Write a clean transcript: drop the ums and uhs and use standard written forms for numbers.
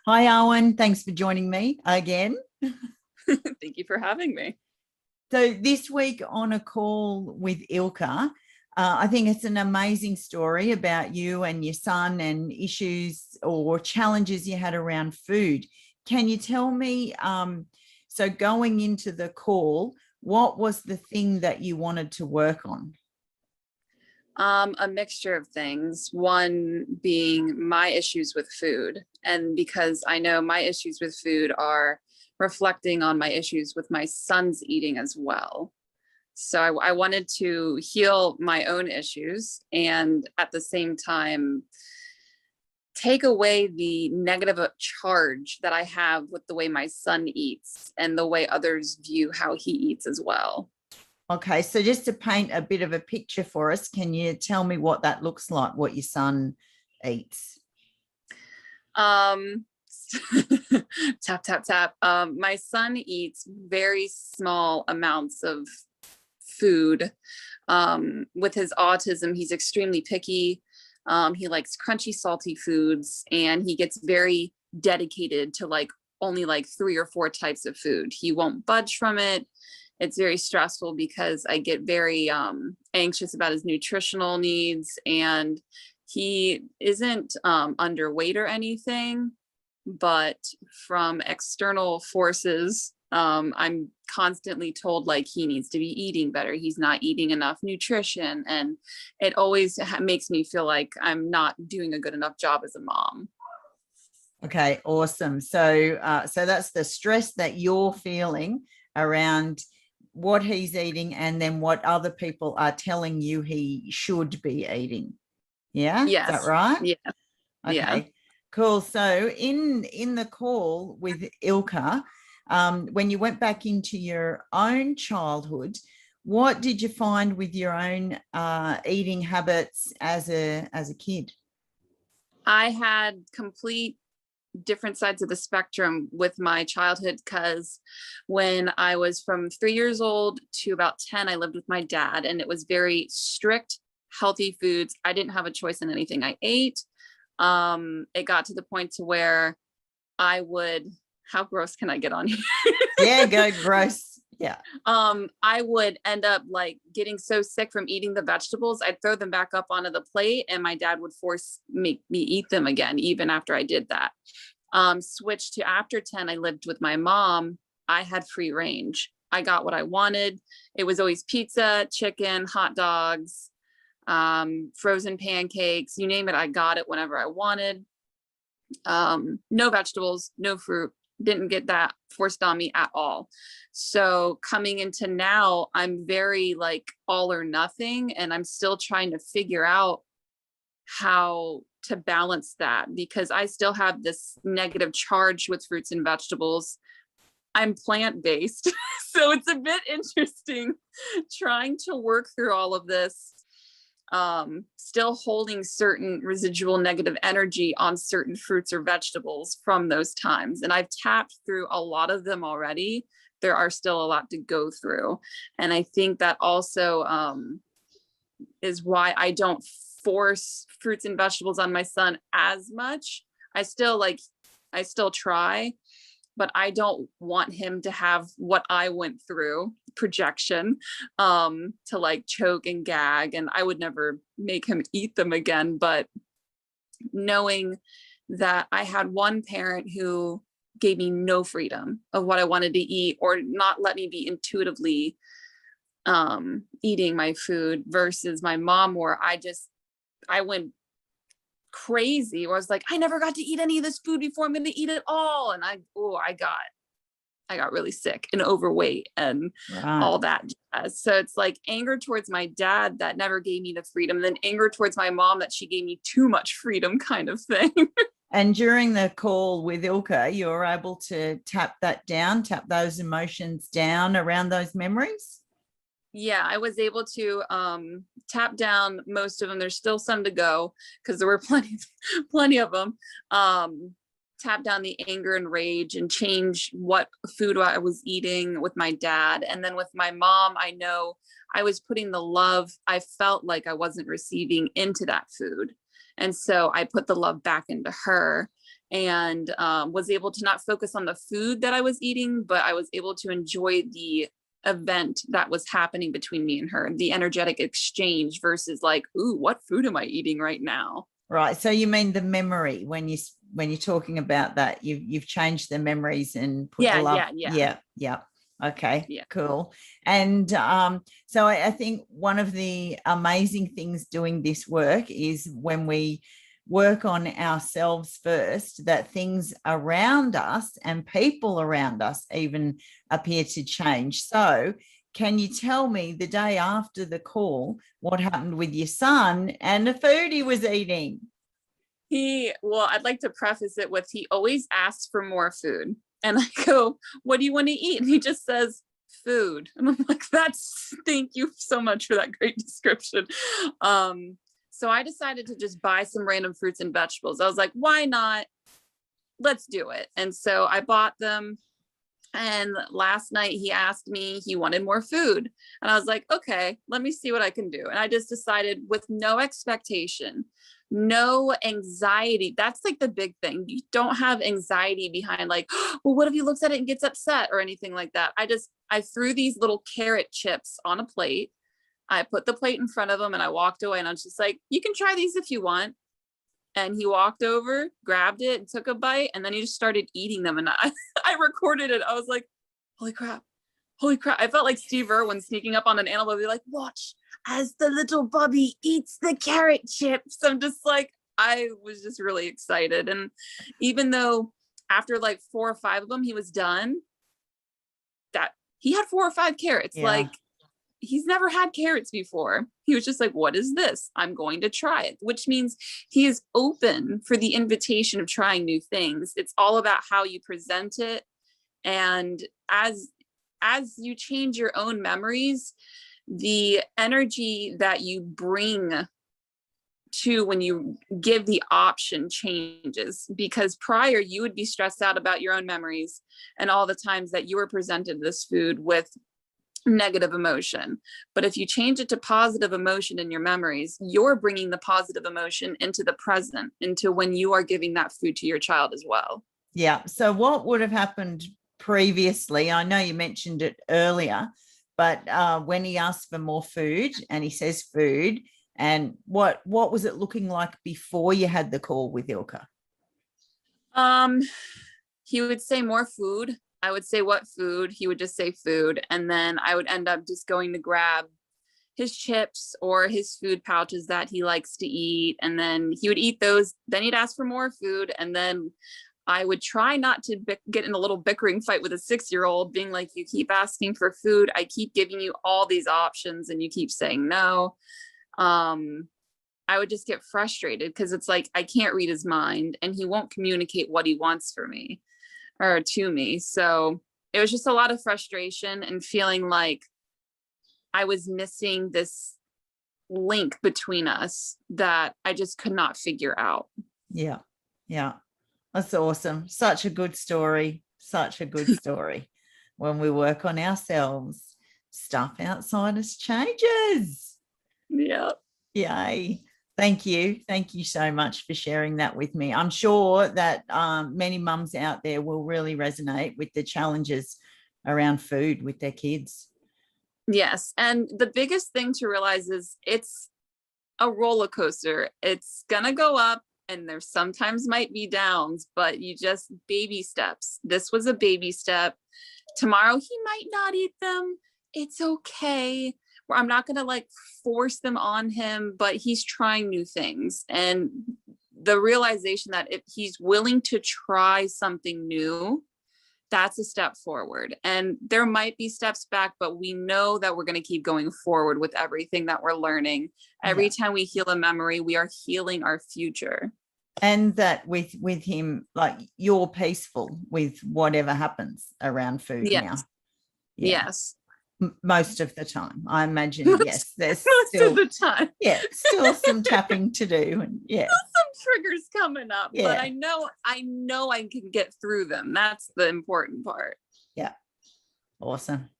Hi, Arwen. Thanks for joining me again. Thank you for having me. So, this week on a call with Ilka, I think it's an amazing story about you and your son and issues or challenges you had around food. Can you tell me, so going into the call, what was the thing that you wanted to work on? A mixture of things. One being my issues with food. And because I know my issues with food are reflecting on my issues with my son's eating as well. So I wanted to heal my own issues and at the same time take away the negative charge that I have with the way my son eats and the way others view how he eats as well. Okay, so just to paint a bit of a picture for us, can you tell me what that looks like, what your son eats? Um, tap, tap, tap. My son eats very small amounts of food. With his autism, he's extremely picky. He likes crunchy, salty foods, and he gets very dedicated to like only like 3 or 4 types of food. He won't budge from it. It's very stressful because I get very anxious about his nutritional needs, and he isn't underweight or anything, but from external forces, I'm constantly told like he needs to be eating better. He's not eating enough nutrition. And it always makes me feel like I'm not doing a good enough job as a mom. Okay, awesome. So that's the stress that you're feeling around what he's eating and then what other people are telling you he should be eating. Yeah, is that Yes. right? Yeah. Yeah. Okay, cool. So in the call with Ilka, when you went back into your own childhood, what did you find with your own eating habits as a kid? I had complete different sides of the spectrum with my childhood because when I was from 3 years old to about 10, I lived with my dad, and it was very strict, healthy foods. I didn't have a choice in anything I ate. It got to the point to where I would, how gross can I get on here? Yeah, go gross. Yeah. I would end up like getting so sick from eating the vegetables, I'd throw them back up onto the plate, and my dad would force me eat them again, even after I did that. Switched to after 10, I lived with my mom. I had free range. I got what I wanted. It was always pizza, chicken, hot dogs, frozen pancakes, you name it, I got it whenever I wanted. No vegetables, no fruit, didn't get that forced on me at all. So coming into now, I'm very like all or nothing, and I'm still trying to figure out how to balance that because I still have this negative charge with fruits and vegetables. I'm plant-based, so it's a bit interesting trying to work through all of this, still holding certain residual negative energy on certain fruits or vegetables from those times. And I've tapped through a lot of them already. There are still a lot to go through. And I think that also is why I don't force fruits and vegetables on my son as much. I still try, but I don't want him to have what I went through, projection, to like choke and gag. And I would never make him eat them again. But knowing that I had one parent who gave me no freedom of what I wanted to eat or not let me be intuitively eating my food versus my mom, where I went crazy, where I was like, I never got to eat any of this food before, I'm going to eat it all. And I got really sick and overweight and Right. all that jazz. So it's like anger towards my dad that never gave me the freedom, and then anger towards my mom that she gave me too much freedom, kind of thing. And during the call with Ilka, you were able to tap that down, tap those emotions down around those memories. Yeah, I was able to tap down most of them. There's still some to go because there were plenty of them. Tap down the anger and rage and change what food I was eating with my dad. And then with my mom, I know I was putting the love I felt like I wasn't receiving into that food. And so I put the love back into her. and was able to not focus on the food that I was eating, but I was able to enjoy the event that was happening between me and her, the energetic exchange versus like, ooh, what food am I eating right now? Right. So you mean the memory when you're talking about that, you've changed the memories and put the love. Yeah. Okay, Yeah. cool. And so I think one of the amazing things doing this work is when we work on ourselves first, that things around us and people around us even appear to change. So can you tell me the day after the call, what happened with your son and the food he was eating? Well, I'd like to preface it with, he always asks for more food. And I go, what do you want to eat? And he just says, food. And I'm like, thank you so much for that great description. So I decided to just buy some random fruits and vegetables. I was like, why not? Let's do it. And so I bought them. And last night he asked me, he wanted more food. And I was like, okay, let me see what I can do. And I just decided, with no expectation, no anxiety. That's like the big thing. You don't have anxiety behind like, well, what if he looks at it and gets upset or anything like that? I threw these little carrot chips on a plate. I put the plate in front of him and I walked away, and I was just like, you can try these if you want. And he walked over, grabbed it and took a bite, and then he just started eating them. And I recorded it. I was like, holy crap. I felt like Steve Irwin sneaking up on an animal. Be like, watch as the little Bubby eats the carrot chips. I'm just like, I was just really excited. And even though after like 4 or 5 of them, he was done, that he had 4 or 5 carrots. Yeah. Like, he's never had carrots before. He was just like, what is this? I'm going to try it, which means he is open for the invitation of trying new things. It's all about how you present it. And as you change your own memories, the energy that you bring to when you give the option changes, because prior you would be stressed out about your own memories and all the times that you were presented this food with negative emotion. But if you change it to positive emotion in your memories, you're bringing the positive emotion into the present, into when you are giving that food to your child as well. Yeah. So what would have happened previously? I know you mentioned it earlier, but when he asked for more food and he says food, and what was it looking like before you had the call with Ilka? He would say more food. I would say, what food? He would just say food. And then I would end up just going to grab his chips or his food pouches that he likes to eat. And then he would eat those. Then he'd ask for more food. And then I would try not to get in a little bickering fight with a 6-year-old, being like, you keep asking for food. I keep giving you all these options and you keep saying no. I would just get frustrated because it's like, I can't read his mind and he won't communicate what he wants for me or to me. So it was just a lot of frustration and feeling like I was missing this link between us that I just could not figure out. Yeah. Yeah. That's awesome. Such a good story. Such a good story. When we work on ourselves, stuff outside us changes. Yeah. Yay. Thank you. Thank you so much for sharing that with me. I'm sure that many mums out there will really resonate with the challenges around food with their kids. Yes. And the biggest thing to realize is it's a roller coaster. It's going to go up and there sometimes might be downs, but you just baby steps. This was a baby step. Tomorrow he might not eat them. It's okay. I'm not going to like force them on him, but he's trying new things. And the realization that if he's willing to try something new, that's a step forward. And there might be steps back, but we know that we're going to keep going forward with everything that we're learning. Every time we heal a memory, we are healing our future. And that with him, like, you're peaceful with whatever happens around food now. Yes. Most of the time, I imagine. Yes, there's most of the time. Still some tapping to do, and still some triggers coming up. But I know I can get through them. That's the important part. Yeah, awesome.